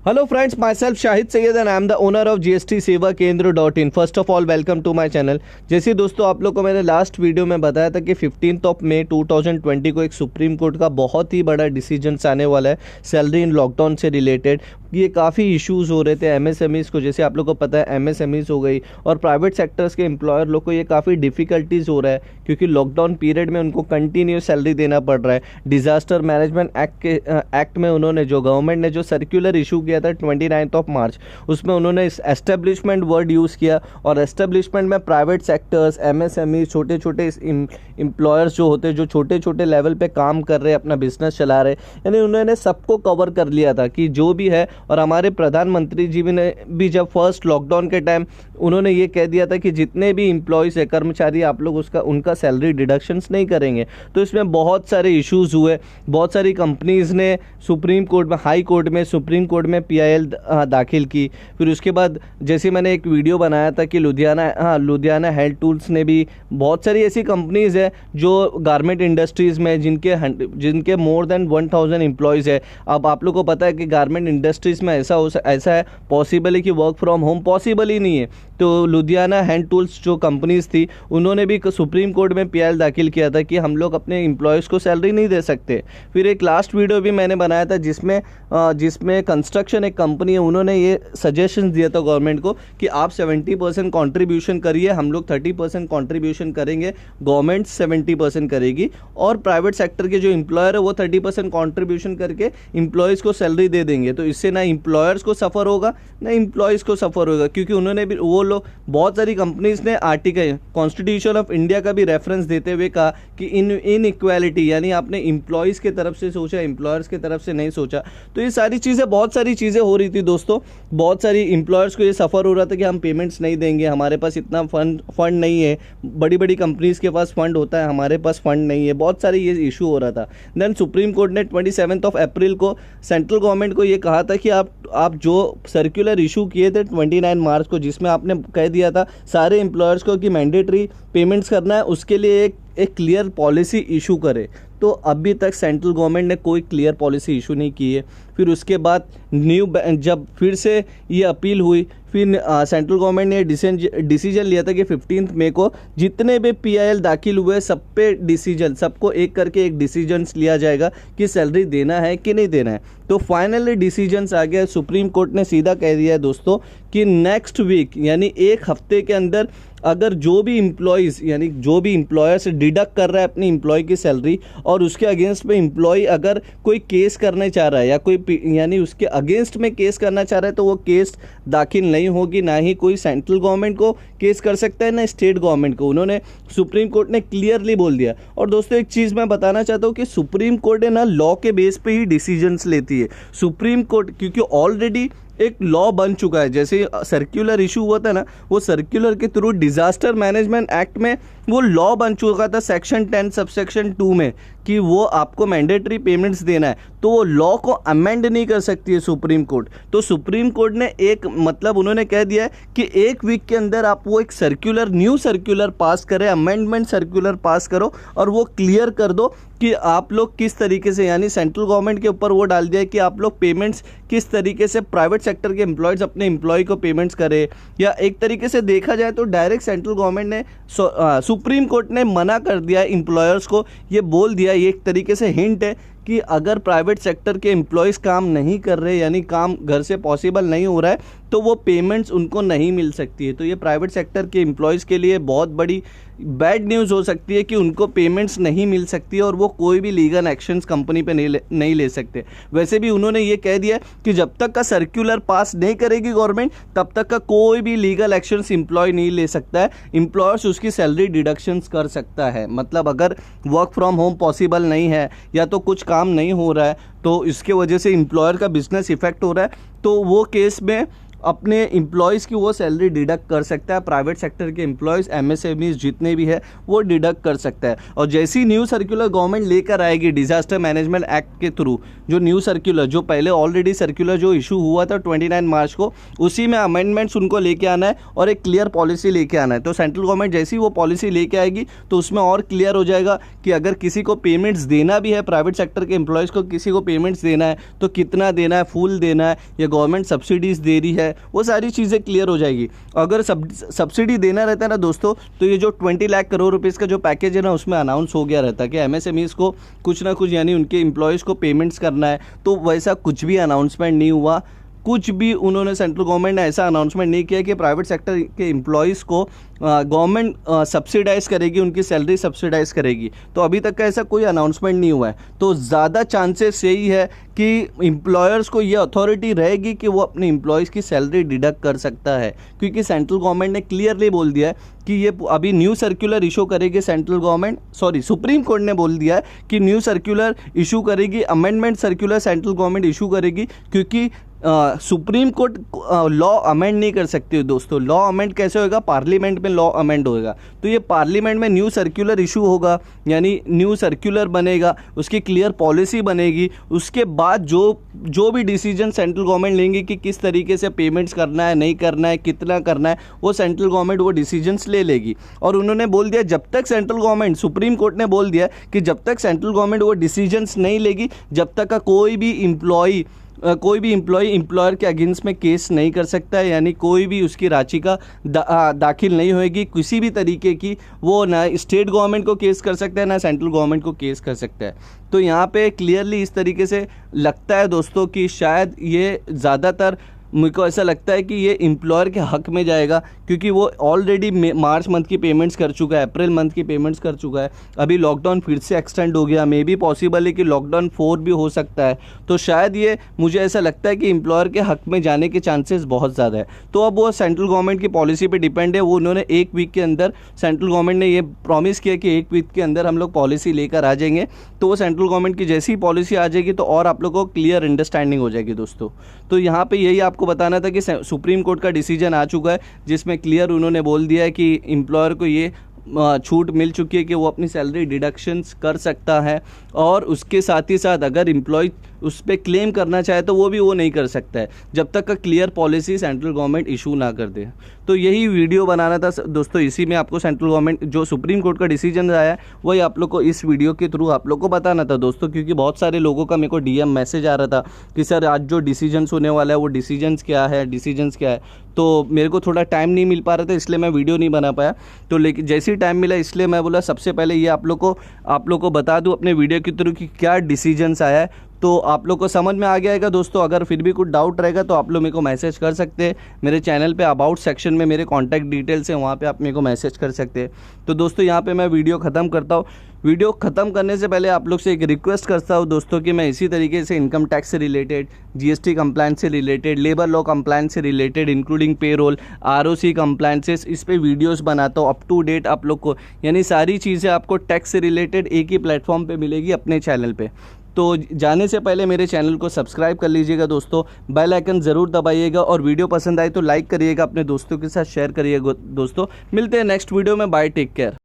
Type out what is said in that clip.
Hello friends, myself Shahid Sayyed and I am the owner of GST सेवा केंद्र.in। First of all welcome to my channel. जैसे दोस्तों आप लोग को मैंने लास्ट वीडियो में बताया था कि 15 मई 2020 को एक सुप्रीम कोर्ट का बहुत ही बड़ा डिसीजन आने वाला है सैलरी इन लॉकडाउन से रिलेटेड। ये काफ़ी इश्यूज़ हो रहे थे एमएसएमईज़ को, जैसे आप लोग को पता है एमएसएमईज़ हो गई और प्राइवेट सेक्टर्स के एम्प्लॉयर लोग को ये काफ़ी डिफ़िकल्टीज़ हो रहा है क्योंकि लॉकडाउन पीरियड में उनको कंटिन्यूस सैलरी देना पड़ रहा है। डिज़ास्टर मैनेजमेंट एक्ट में उन्होंने जो गवर्नमेंट ने जो सर्कुलर इशू किया था 29 मार्च, उसमें उन्होंने इस एस्टेब्लिशमेंट वर्ड यूज़ किया और एस्टेब्लिशमेंट में प्राइवेट सेक्टर्स, एमएसएमई, छोटे छोटे एम्प्लॉयर्स जो होते हैं जो छोटे छोटे लेवल पे काम कर रहे हैं, अपना बिजनेस चला रहे, यानी उन्होंने सबको कवर कर लिया था कि जो भी है। और हमारे प्रधानमंत्री जी ने भी जब फर्स्ट लॉकडाउन के टाइम उन्होंने ये कह दिया था कि जितने भी एम्प्लॉयज़ है, कर्मचारी, आप लोग उनका सैलरी डिडक्शंस नहीं करेंगे। तो इसमें बहुत सारे इश्यूज़ हुए, बहुत सारी कंपनीज़ ने सुप्रीम कोर्ट में, हाई कोर्ट में, सुप्रीम कोर्ट में PIL दाखिल की। फिर उसके बाद जैसे मैंने एक वीडियो बनाया था कि लुधियाना हेल्थ टूल्स ने भी, बहुत सारी ऐसी कंपनीज़ है जो गारमेंट इंडस्ट्रीज़ में जिनके मोर देन 1000 एम्प्लॉयज़ है। अब आप लोग को पता है कि गारमेंट इंडस्ट्रीज़ में ऐसा है पॉसिबल है कि वर्क फ्रॉम होम पॉसिबल ही नहीं है। तो लुधियाना हैंड टूल्स जो कंपनीज थी उन्होंने भी सुप्रीम कोर्ट में PIL दाखिल किया था कि हम लोग अपने एम्प्लॉयज़ को सैलरी नहीं दे सकते। फिर एक लास्ट वीडियो भी मैंने बनाया था जिसमें कंस्ट्रक्शन एक कंपनी है, उन्होंने ये सजेशन दिया था गवर्नमेंट को कि आप 70% कॉन्ट्रीब्यूशन करिए, हम लोग 30% कॉन्ट्रीब्यूशन करेंगे, गवर्नमेंट 70% करेगी और प्राइवेट सेक्टर के जो एम्प्लॉयर है वो 30% कॉन्ट्रीब्यूशन करके एम्प्लॉयज़ को सैलरी दे देंगे। तो इससे ना एम्प्लॉयर्स को सफ़र होगा ना एम्प्लॉयज़ को सफ़र होगा, क्योंकि उन्होंने भी, वो लोग, बहुत सारी कंपनीज ने आर्टिकल कॉन्स्टिट्यूशन ऑफ इंडिया का भी रेफरेंस देते हुए कहा कि इन इक्वालिटी, यानी आपने एम्प्लॉयज़ के तरफ से सोचा, एम्प्लॉयर्स की तरफ से नहीं सोचा। तो ये सारी चीज़ें, बहुत सारी चीज़ें हो रही थी दोस्तों। बहुत सारी एम्प्लॉयर्स को ये सफ़र हो रहा था कि हम पेमेंट्स नहीं देंगे, हमारे पास इतना फंड नहीं है। बड़ी बड़ी कंपनीज़ के पास फंड होता है, हमारे पास फंड नहीं है। बहुत सारी ये इशू हो रहा था। देन सुप्रीम कोर्ट ने 27 अप्रैल को सेंट्रल गवर्नमेंट को ये कहा था कि आप जो सर्कुलर इशू किए थे 29 मार्च को, जिसमें आपने कह दिया था सारे एम्प्लॉयर्स को कि मैंडेटरी पेमेंट्स करना है, उसके लिए एक क्लियर पॉलिसी इशू करे। तो अभी तक सेंट्रल गवर्नमेंट ने कोई क्लियर पॉलिसी इशू नहीं की है। फिर उसके बाद जब फिर से ये अपील हुई, फिर सेंट्रल गवर्नमेंट ने डिसीजन लिया था कि 15 मई को जितने भी PIL दाखिल हुए सब पे सबको एक करके एक डिसीजन लिया जाएगा कि सैलरी देना है कि नहीं देना है। तो फाइनली डिसीजंस आ गया। सुप्रीम कोर्ट ने सीधा कह दिया है दोस्तों कि नेक्स्ट वीक, यानी एक हफ्ते के अंदर, अगर जो भी एम्प्लॉयज़, यानी जो भी एम्प्लॉयर से डिडक्ट कर रहा है अपनी एम्प्लॉय की सैलरी और उसके अगेंस्ट में एम्प्लॉय अगर कोई केस करना चाह रहा है या कोई, यानी उसके अगेंस्ट में केस करना चाह रहा है, तो वो केस दाखिल नहीं होगी। ना ही कोई सेंट्रल गवर्नमेंट को केस कर सकता है, ना स्टेट गवर्नमेंट को। उन्होंने, सुप्रीम कोर्ट ने क्लियरली बोल दिया। और दोस्तों एक चीज़ मैं बताना चाहता हूँ कि सुप्रीम कोर्ट है ना, लॉ के बेस पे ही डिसीजंस लेती है सुप्रीम कोर्ट, क्योंकि ऑलरेडी एक लॉ बन चुका है। जैसे सर्कुलर इशू हुआ था ना, वो सर्कुलर के थ्रू डिजास्टर मैनेजमेंट एक्ट में वो लॉ बन चुका था सेक्शन 10 सबसेक्शन 2 में कि वो आपको मैंडेटरी पेमेंट्स देना है। तो वो लॉ को अमेंड नहीं कर सकती है सुप्रीम कोर्ट। तो सुप्रीम कोर्ट ने उन्होंने कह दिया है कि एक वीक के अंदर आप वो एक न्यू सर्कुलर पास करें, अमेंडमेंट सर्कुलर पास करो और वो क्लियर कर दो कि आप लोग किस तरीके से, यानी सेंट्रल गवर्नमेंट के ऊपर वो डाल दिया है कि आप लोग पेमेंट्स किस तरीके से प्राइवेट सेक्टर के एम्प्लॉयज़ अपने एम्प्लॉय को पेमेंट्स करें। या एक तरीके से देखा जाए तो डायरेक्ट सेंट्रल गवर्नमेंट ने, सुप्रीम कोर्ट ने मना कर दिया एम्प्लॉयर्स को, ये बोल दिया, ये एक तरीके से हिंट है कि अगर प्राइवेट सेक्टर के एम्प्लॉयज़ काम नहीं कर रहे, यानी काम घर से पॉसिबल नहीं हो रहा है, तो वो पेमेंट्स उनको नहीं मिल सकती है। तो ये प्राइवेट सेक्टर के एम्प्लॉयज़ के लिए बहुत बड़ी बैड न्यूज़ हो सकती है कि उनको पेमेंट्स नहीं मिल सकती है और वो कोई भी लीगल एक्शंस कंपनी पे नहीं ले सकते। वैसे भी उन्होंने ये कह दिया कि जब तक का सर्कुलर पास नहीं करेगी गवर्नमेंट, तब तक का कोई भी लीगल एक्शंस एम्प्लॉय नहीं ले सकता है। एम्प्लॉयर्स उसकी सैलरी डिडक्शंस कर सकता है। मतलब अगर वर्क फ्रॉम होम पॉसिबल नहीं है या तो कुछ काम नहीं हो रहा है, तो इसके वजह से एम्प्लॉयर का बिजनेस इफेक्ट हो रहा है, तो वो केस में अपने एम्प्लॉयज़ की वो सैलरी डिडक्ट कर सकता है। प्राइवेट सेक्टर के एम्प्लॉयज़, एमएसएमईज जितने भी है वो डिडक्ट कर सकता है। और जैसी न्यू सर्कुलर गवर्नमेंट लेकर आएगी डिजास्टर मैनेजमेंट एक्ट के थ्रू, जो न्यू सर्कुलर, जो पहले ऑलरेडी सर्कुलर जो इशू हुआ था 29 मार्च को, उसी में अमेंडमेंट्स उनको लेके आना है और एक क्लियर पॉलिसी लेके आना है। तो सेंट्रल गवर्नमेंट जैसी वो पॉलिसी लेके आएगी तो उसमें और क्लियर हो जाएगा कि अगर किसी को पेमेंट्स देना भी है, प्राइवेट सेक्टर के एम्प्लॉयज़ को किसी को पेमेंट्स देना है तो कितना देना है, फुल देना है या गवर्नमेंट सब्सिडीज़ दे रही है, वो सारी चीज़ें क्लियर हो जाएगी। अगर सब्सिडी देना रहता है ना दोस्तों, तो ये जो 20 लाख करोड़ रुपीज़ का जो पैकेज है ना, उसमें अनाउंस हो गया रहता है कि MSMEs को कुछ ना कुछ यानी उनके एम्प्लॉयज़ को पेमेंट्स करना है। तो वैसा कुछ भी अनाउंसमेंट नहीं हुआ, कुछ भी उन्होंने सेंट्रल गवर्नमेंट ने ऐसा अनाउंसमेंट नहीं किया कि प्राइवेट सेक्टर के एम्प्लॉयज़ को गवर्नमेंट सब्सिडाइज करेगी, उनकी सैलरी सब्सिडाइज करेगी। तो अभी तक का ऐसा कोई अनाउंसमेंट नहीं हुआ है। तो ज़्यादा चांसेस यही है कि एम्प्लॉयर्स को ये अथॉरिटी रहेगी कि वो अपने एम्प्लॉयज़ की सैलरी डिडक्ट कर सकता है, क्योंकि सेंट्रल गवर्नमेंट ने क्लियरली बोल दिया है कि ये अभी न्यू सर्कुलर इशू करेगी सुप्रीम कोर्ट ने बोल दिया है कि न्यू सर्कुलर इशू करेगी, amendment circular central government issue करेगी, क्योंकि सुप्रीम कोर्ट लॉ अमेंड नहीं कर सकती है दोस्तों। लॉ अमेंड कैसे होगा? पार्लियामेंट में लॉ अमेंड होगा। तो ये पार्लियामेंट में न्यू सर्कुलर इशू होगा, यानी न्यू सर्कुलर बनेगा, उसकी क्लियर पॉलिसी बनेगी। उसके बाद जो भी डिसीजन सेंट्रल गवर्नमेंट लेंगे कि किस तरीके से पेमेंट्स करना है, नहीं करना है, कितना करना है, वो सेंट्रल गवर्नमेंट वो डिसीजंस ले लेगी। और उन्होंने बोल दिया जब तक सेंट्रल गवर्नमेंट, सुप्रीम कोर्ट ने बोल दिया कि जब तक सेंट्रल गवर्नमेंट वो डिसीजंस नहीं लेगी, जब तक का कोई भी एम्प्लॉयर के अगेंस्ट में केस नहीं कर सकता है, यानी कोई भी उसकी याचिका दाखिल नहीं होएगी किसी भी तरीके की। वो ना स्टेट गवर्नमेंट को केस कर सकता है, ना सेंट्रल गवर्नमेंट को केस कर सकता है। तो यहाँ पे क्लियरली इस तरीके से लगता है दोस्तों कि शायद ये ज़्यादातर मुझे को ऐसा लगता है कि ये एम्प्लॉयर के हक में जाएगा, क्योंकि वो ऑलरेडी मार्च मंथ की पेमेंट्स कर चुका है, अप्रैल मंथ की पेमेंट्स कर चुका है। अभी लॉकडाउन फिर से एक्सटेंड हो गया, मे बी पॉसिबल है कि लॉकडाउन 4 भी हो सकता है। तो शायद ये मुझे ऐसा लगता है कि एम्प्लॉयर के हक में जाने के चांसेस बहुत ज़्यादा है। तो अब वो सेंट्रल गवर्नमेंट की पॉलिसी पर डिपेंड है। वो उन्होंने 1 वीक के अंदर, सेंट्रल गवर्नमेंट ने ये प्रॉमिस किया कि 1 वीक के अंदर हम लोग पॉलिसी लेकर आ जाएंगे। तो वो सेंट्रल गवर्नमेंट की जैसी पॉलिसी आ जाएगी तो और आप लोगों को क्लियर अंडरस्टैंडिंग हो जाएगी दोस्तों। तो यहाँ पर यही आपको बताना था कि सुप्रीम कोर्ट का डिसीजन आ चुका है, जिसमें क्लियर उन्होंने बोल दिया है कि एम्प्लॉयर को ये छूट मिल चुकी है कि वो अपनी सैलरी डिडक्शंस कर सकता है। और उसके साथ ही साथ अगर एम्प्लॉय उस पर क्लेम करना चाहे तो वो नहीं कर सकता है, जब तक का clear policy central government issue ना कर दे। तो यही वीडियो बनाना था दोस्तों, इसी में आपको सेंट्रल गवर्नमेंट जो सुप्रीम कोर्ट का डिसीजन आया है वही आप लोग को इस वीडियो के थ्रू आप लोग को बताना था दोस्तों, क्योंकि बहुत सारे लोगों का मेरे को DM मैसेज आ रहा था कि सर आज जो डिसीजंस होने वाला है वो डिसीजंस क्या है। तो मेरे को थोड़ा टाइम नहीं मिल पा रहा था, इसलिए मैं वीडियो नहीं बना पाया। तो लेकिन जैसे ही टाइम मिला, इसलिए मैं बोला सबसे पहले ये आप लोग को बता दूं अपने वीडियो के थ्रू कि क्या डिसीजंस आया है। तो आप लोग को समझ में आ गया है दोस्तों। अगर फिर भी कुछ डाउट रहेगा तो आप लोग मेरे को मैसेज कर सकते हैं। मेरे चैनल पे अबाउट सेक्शन में मेरे कॉन्टैक्ट डिटेल्स हैं, वहाँ पे आप मेरे को मैसेज कर सकते हैं। तो दोस्तों यहाँ पे मैं वीडियो ख़त्म करता हूँ। वीडियो ख़त्म करने से पहले आप लोग से एक रिक्वेस्ट करता हूँ दोस्तों कि मैं इसी तरीके से इनकम टैक्स से रिलेटेड, GST कंप्लायंस से रिलेटेड, लेबर लॉ कंप्लायंस से related, including payroll, ROC compliances, इस पे वीडियोस बनाता हूँ अप टू डेट आप लोग को। यानी सारी चीज़ें आपको टैक्स से रिलेटेड एक ही प्लेटफॉर्म पे मिलेगी अपने चैनल पे। तो जाने से पहले मेरे चैनल को सब्सक्राइब कर लीजिएगा दोस्तों, बेल आइकन ज़रूर दबाइएगा, और वीडियो पसंद आए तो लाइक करिएगा, अपने दोस्तों के साथ शेयर करिएगा दोस्तों। मिलते हैं नेक्स्ट वीडियो में। Bye, take care.